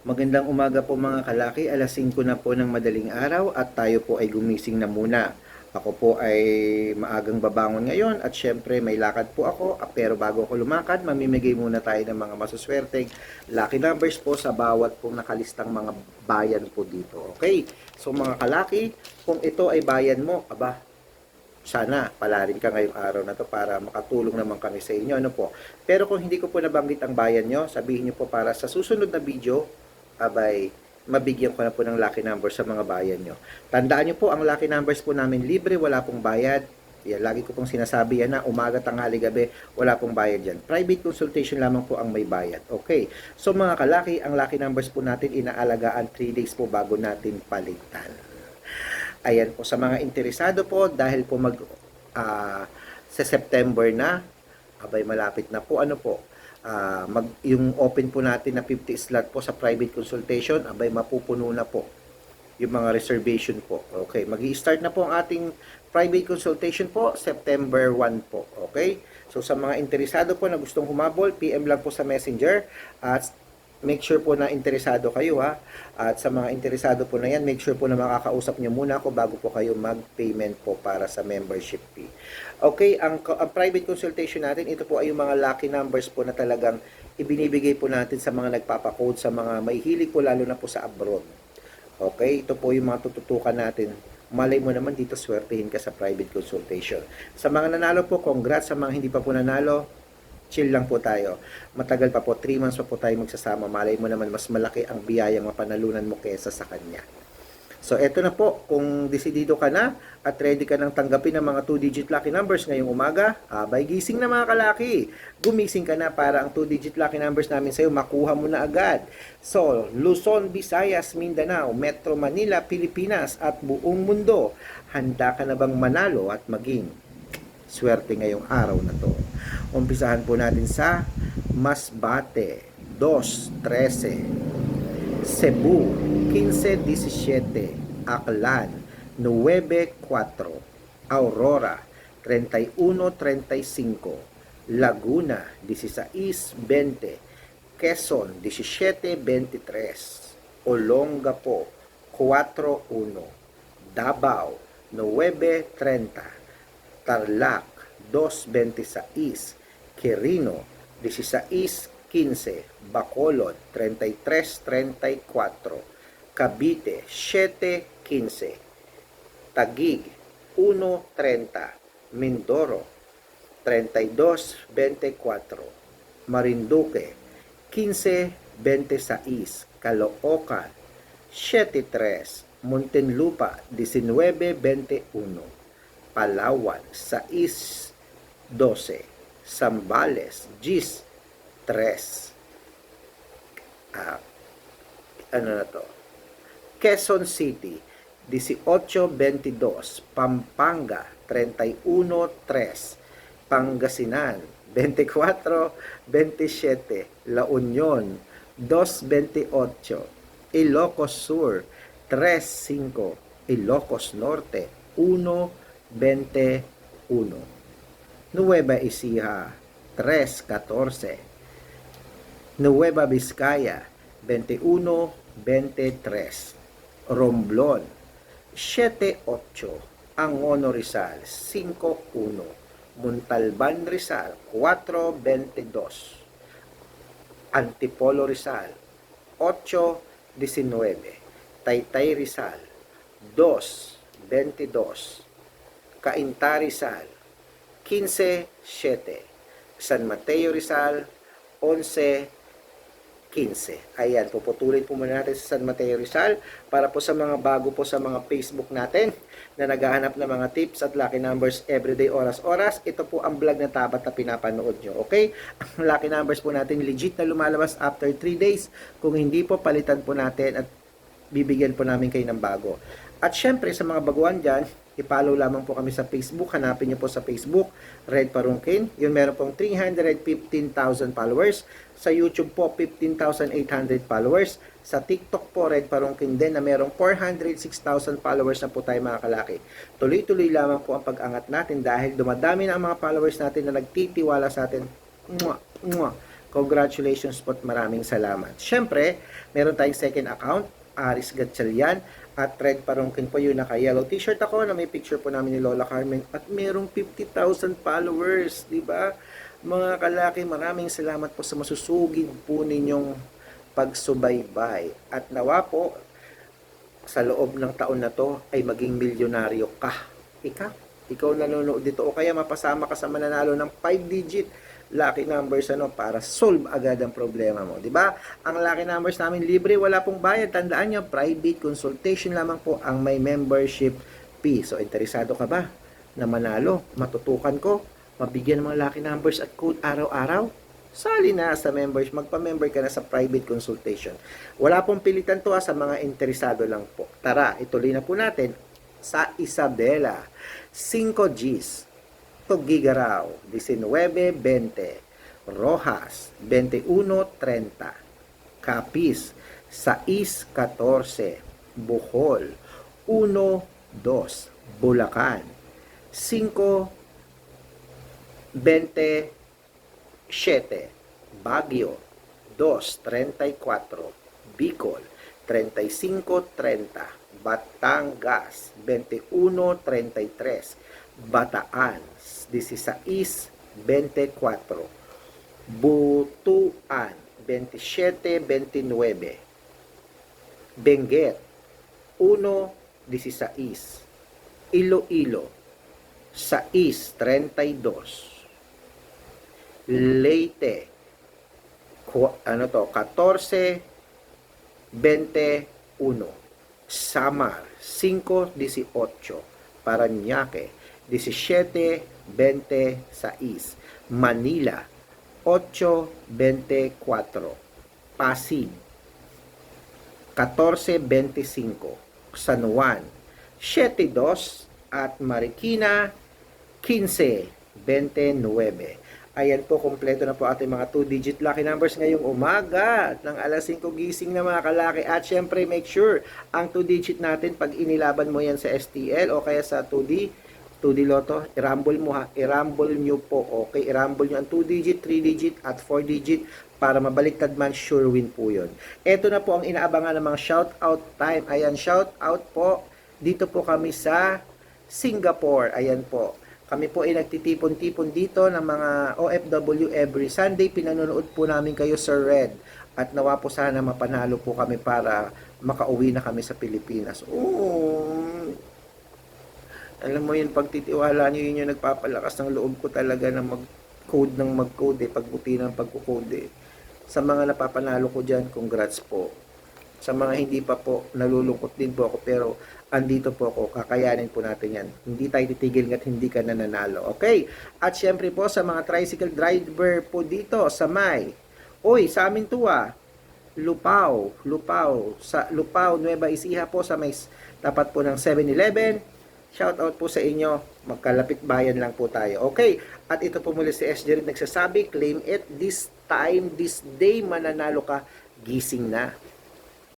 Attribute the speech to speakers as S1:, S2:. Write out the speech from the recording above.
S1: Magandang umaga po mga kalaki, alas 5 na po ng madaling araw at tayo po ay gumising na muna. Ako po ay maagang babangon ngayon at syempre may lakad po ako, pero bago ako lumakad, mamimigay muna tayo ng mga masuswerteng lucky numbers po sa bawat pong nakalistang mga bayan po dito. Okay? So mga kalaki, kung ito ay bayan mo, sana palarin ka ngayong araw na to para makatulong naman kami sa inyo. Ano po? Pero kung hindi ko po nabanggit ang bayan nyo, sabihin nyo po para sa susunod na video, mabigyan ko na po ng lucky numbers sa mga bayan nyo. Tandaan nyo po, ang lucky numbers po namin libre, wala pong bayad. Yan, lagi ko pong sinasabi yan na umaga, tanghali, gabi, wala pong bayad dyan. Private consultation lamang po ang may bayad. Okay. So mga kalaki, ang lucky numbers po natin inaalagaan 3 days po bago natin palitan. Ayan po, sa mga interesado po, dahil po sa September na, malapit na po, yung open po natin na 50 slot po sa private consultation, mapupuno na po yung mga reservation po. Okay, magi-start na po ang ating private consultation po, September 1 po. Okay, so sa mga interesado po na gustong humabol, PM lang po sa Messenger at make sure po na interesado kayo ha. At sa mga interesado po na yan, make sure po na makakausap nyo muna ako bago po kayo mag-payment po para sa membership fee. Okay, ang private consultation natin, ito po ay yung mga lucky numbers po na talagang ibinibigay po natin sa mga nagpapakode, sa mga may hilig po lalo na po sa abroad. Okay, ito po yung mga tututukan natin. Malay mo naman dito swertihin ka sa private consultation. Sa mga nanalo po, congrats. Sa mga hindi pa po nanalo, chill lang po tayo. Matagal pa po, 3 months pa po tayo magsasama. Malay mo naman, mas malaki ang biyayang mapanalunan mo kesa sa kanya. So, eto na po. Kung desidido ka na at ready ka nang tanggapin ang mga 2-digit lucky numbers ngayong umaga, gising na mga kalaki. Gumising ka na para ang 2-digit lucky numbers namin sa'yo makuha mo na agad. So, Luzon, Visayas, Mindanao, Metro Manila, Pilipinas at buong mundo. Handa ka na bang manalo at maging swerte ngayong araw na to? Umpisahan po natin sa Masbate, 2-13, Cebu, 15-17, Aklan, 9-4, Aurora, 31-35, Laguna, 16-20, Quezon, 17-23, Olongapo, 4-1, Davao, 9-30, Tarlac, 2-26, Quirino, 16-15, Bacolod, 33-34, Cavite, 7-15, Taguig, 1-30, Mindoro, 32-24, Marinduque, 15-26, Caloocan, 7-3, Muntinlupa, 19-21, Palawan, 6-12, Zambales, 10-3, Quezon City, 18-22, Pampanga, 31-3, Pangasinan, 24-27, La Union, 2-28, Ilocos Sur, 3-5, Ilocos Norte, 1-21, Nueva Ecija, 3-14, Nueva Vizcaya, 21-23, Romblon, 7-8, Angono Rizal, 5-1, Montalban Rizal, 4-22, Antipolo Rizal, 8-19, Taytay Rizal, 2-22, Cainta Rizal, 15-7, San Mateo Rizal, 11-15. Ayan, puputulin po muna natin sa San Mateo Rizal para po sa mga bago po sa mga Facebook natin na naghahanap ng mga tips at lucky numbers everyday, oras-oras. Ito po ang vlog na tapat na pinapanood nyo. Okay? Ang lucky numbers po natin legit na lumalabas after 3 days. Kung hindi po, palitan po natin at bibigyan po namin kayo ng bago. At syempre, sa mga baguhan dyan, i-follow lamang po kami sa Facebook. Hanapin nyo po sa Facebook, Red Parungkin. Yun, meron pong 315,000 followers. Sa YouTube po, 15,800 followers. Sa TikTok po, Red Parungkin din na merong 406,000 followers na po tayo mga kalaki. Tuloy-tuloy lamang po ang pag-angat natin dahil dumadami na ang mga followers natin na nagtitiwala sa atin. Congratulations po at maraming salamat. Siyempre, meron tayong second account, Aris Gatchalian, at Red Parungkin po yun, naka-yellow t-shirt ako na may picture po namin ni Lola Carmen at merong 50,000 followers, di ba? Mga kalaki, maraming salamat po sa masusugid po ninyong pagsubaybay. At nawa po, sa loob ng taon na to ay maging milyonaryo ka. Ikaw nanonood dito o kaya mapasama ka sa mananalo ng 5-digit lucky numbers para solve agad ang problema mo, 'di ba? Ang lucky numbers namin libre, wala pong bayad. Tandaan niyo, private consultation lamang po ang may membership fee. So interesado ka ba na manalo? Matutukan ko, mabigyan ng mga lucky numbers at code araw-araw? Sali na sa members, magpa-member ka na sa private consultation. Wala pong pilitan to sa mga interesado lang po. Tara, ituloy na po natin sa Isabela. 5 Gs. Tugigaraw, 19-20. Rojas, 21-30. Capiz, 6-14. Bohol, 1-2. Bulacan, 5-27. Baguio, 2-34. Bicol, 35-30. Batangas, 21-33. Bataan, 16-24. Butuan, 27-29. Benguet, 1-16. Iloilo, 6-32. Leyte, 14-21. Samar, 5-18. Parañaque, 17-26. Manila, 8-24. Pasig, 14-25. San Juan, 7-2. At Marikina, 15-29. Ayan po, kompleto na po ating mga 2-digit lucky numbers ngayong umaga ng alas 5 gising na mga kalaki. At syempre, make sure ang 2-digit natin, pag inilaban mo yan sa STL o kaya sa 2D Lotto, i-rumble mo ha. I-rumble nyo po, okay? I-rumble nyo ang 2-digit, 3-digit at 4-digit para mabaliktad man, sure win po yun. Ito na po ang inaabangan ng mga shout-out time. Ayan, shout-out po. Dito po kami sa Singapore. Ayan po. Kami po ay nagtitipon-tipon dito ng mga OFW every Sunday. Pinanonood po namin kayo, Sir Red. At nawa po sana mapanalo po kami para makauwi na kami sa Pilipinas. Alam mo yun, pagtitiwala nyo, yun yung nagpapalakas ng loob ko talaga na mag-code ng mag-code pagbuti ng pagkukode Sa mga napapanalo ko dyan, congrats po. Sa mga hindi pa po, nalulungkot din po ako, pero andito po ako, kakayanin po natin yan. Hindi tayo titigil ngat hindi ka nananalo. Okay? At syempre po, sa mga tricycle driver po dito, sa sa amin tuwa, Lupao, sa Lupao, Nueva Ecija po, sa may tapat po ng 7-Eleven. Shout out po sa inyo, magkalapit bayan lang po tayo. Okay, at ito po muli si SJ Red nagsasabi, claim it this time, this day, mananalo ka, gising na.